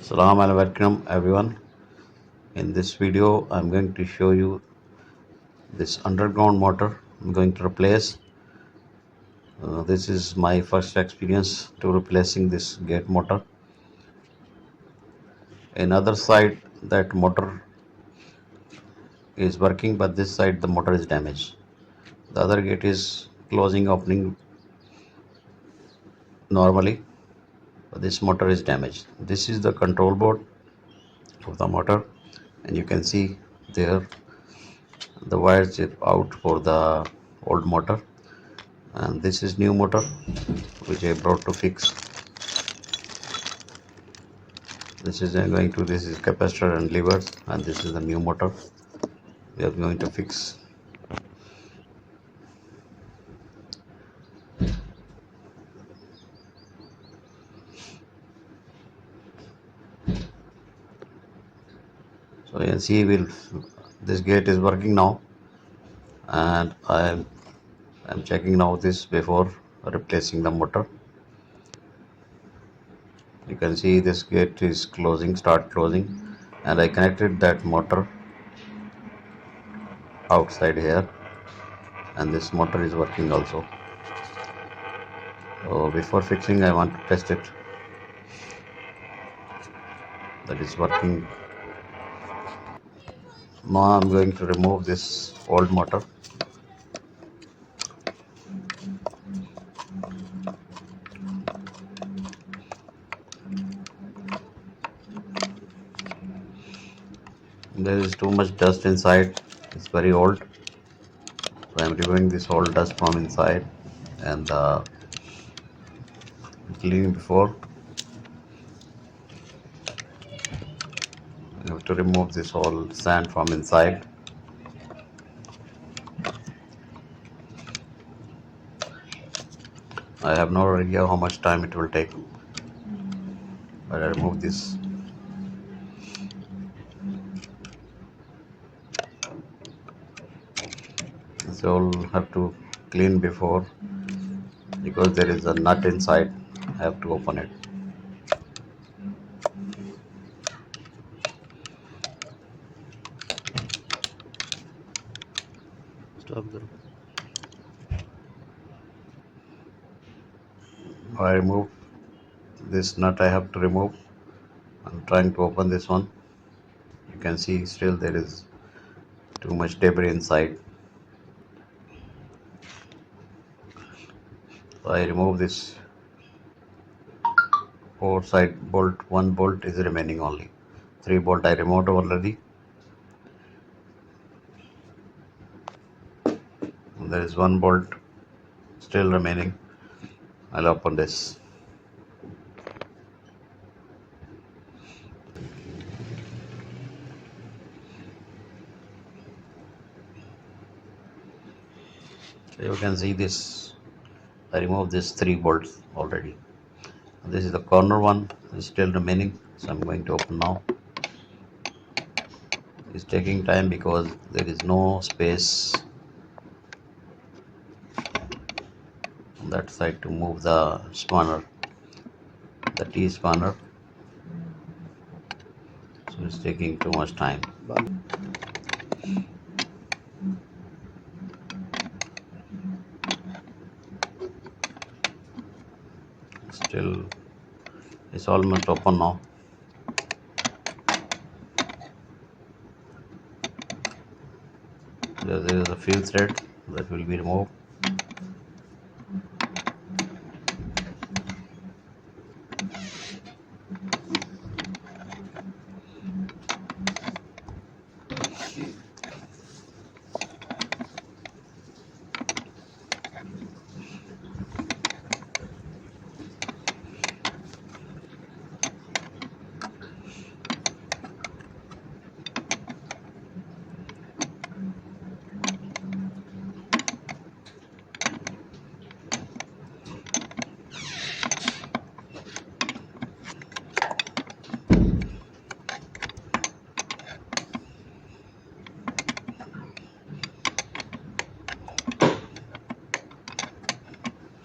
Salam alaikum everyone. In this video, I'm going to show you this underground motor I'm going to replace. This is my first experience to replacing this gate motor. Another side that motor is working, but this side the motor is damaged. The other gate is closing, opening normally, but this motor is damaged. This is the control board of the motor, and you can see there the wires are out for the old motor, and this is new motor which I brought to fix. This is capacitor and levers, and this is the new motor we are going to fix. So you can see this gate is working now, and I'm checking now this before replacing the motor. You can see this gate is start closing, and I connected that motor outside here, and this motor is working also. So before fixing, I want to test it that is working. Now I'm going to remove this old motor. There is too much dust inside. It's very old. So I'm removing this old dust from inside and cleaning before. I have to remove this whole sand from inside. I have no idea how much time it will take, but I remove this. So I'll have to clean before, because there is a nut inside. I have to open it. Stop there. I remove this nut. I have to remove. I'm trying to open this one. You can see still there is too much debris inside. So I remove this four side bolt. One bolt is remaining only. 3 bolt I removed already. And there is 1 bolt still remaining. I'll open this. So you can see this. I removed this 3 bolts already. This is the corner one is still remaining. So I'm going to open now. It's taking time because there is no space on that side to move the spanner, the T spanner. So it's taking too much time. Still, it's almost open now. There is a fuel thread that will be removed.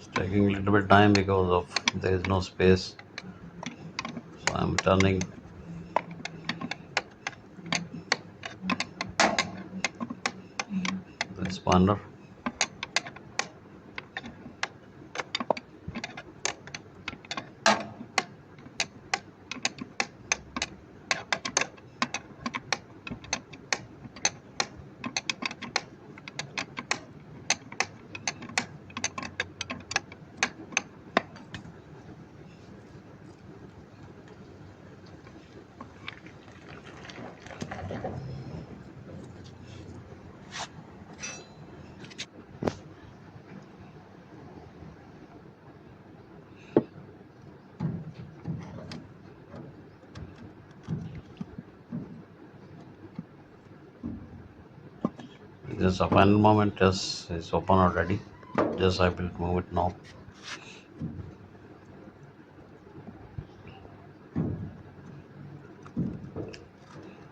It's taking a little bit time because of there is no space. So I'm turning corner. Just a final moment, just it's open already. Just I will move it now.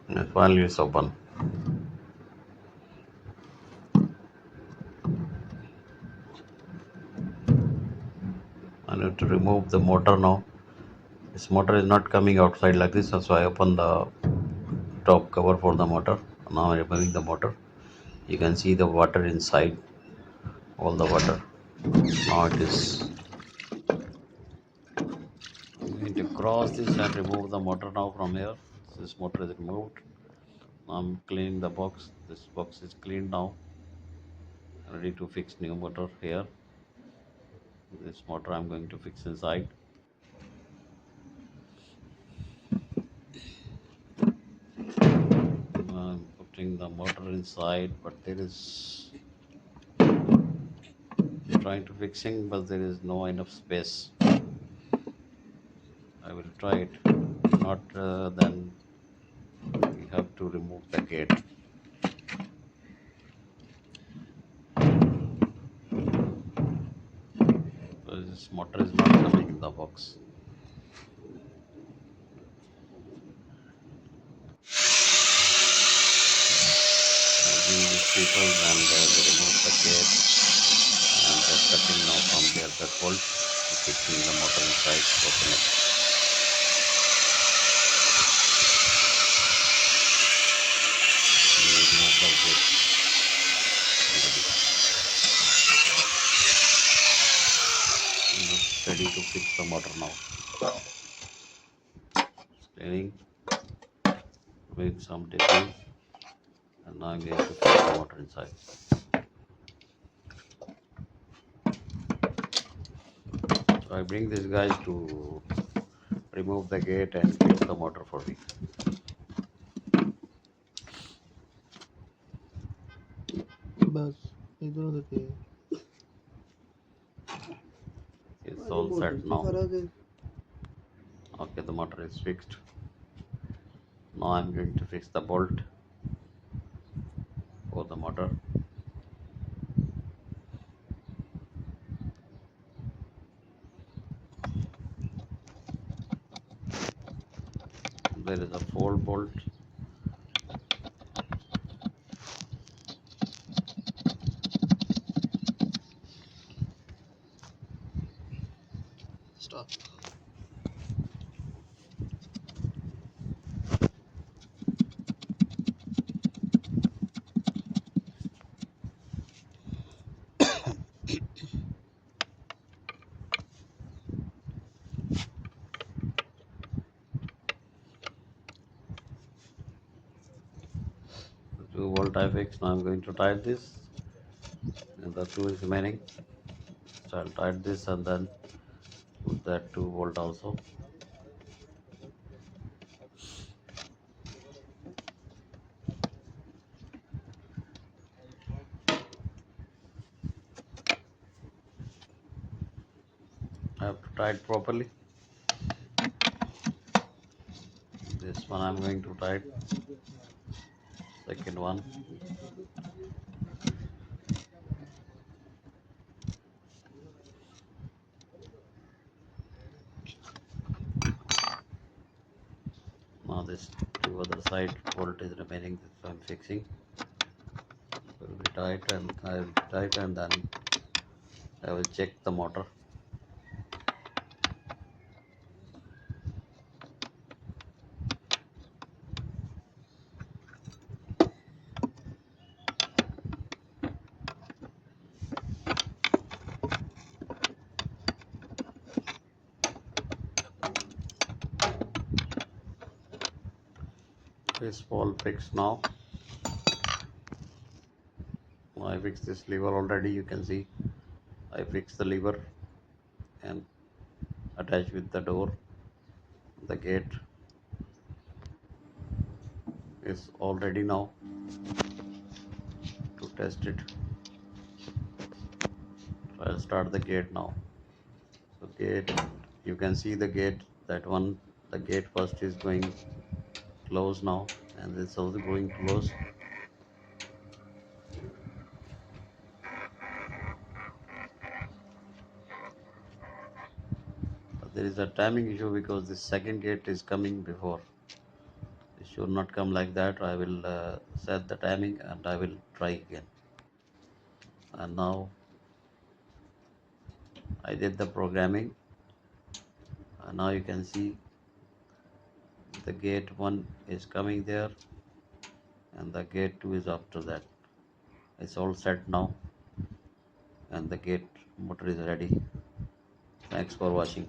And finally it's open. I need to remove the motor now. This motor is not coming outside like this, so I open the top cover for the motor. Now I'm removing the motor. You can see the water inside, all the water. Now it is I'm going to cross this and remove the motor now from here. This motor is removed. Now I'm cleaning the box. This box is cleaned now. Ready to fix new motor here. This motor I'm going to fix inside. I'm putting the motor inside, but there is trying to fixing, but there is no enough space. I will try it. If not, then we have to remove the gate. Because this motor is not coming in the box. Using these people and they remove the gate and they're cutting now from there the bolt to fixing the motor inside to open it. We remove the gate already. Ready to fix the motor now. Cleaning with some debris, and now I'm going to fix the motor inside. So I bring these guys to remove the gate and fix the motor for me. बस इधर उधर के It's all set now. Okay, the motor is fixed. Now I'm going to fix the bolt for the motor. There is a 4 bolt. Stop. The 2 volt I fixed. Now I'm going to tighten this, and the 2 is remaining. So I'll tighten this and then put that 2 volt also. I have to tie it properly. This one I'm going to tie it. Second one. Now this 2 other side bolt is remaining. This I'm fixing. Will be tight and I will tight and then I will check the motor. This ball fixed now. I fixed this lever already. You can see I fixed the lever and attached with the door. The gate is all ready now to test it. I'll start the gate now. So gate, you can see the gate, that one, the gate first is going close now, and it's also going close. But there is a timing issue because the second gate is coming before. It should not come like that. I will set the timing and I will try again. And now I did the programming, and now you can see the gate 1 is coming there and the gate 2 is after that. It's all set now and the gate motor is ready. Thanks for watching.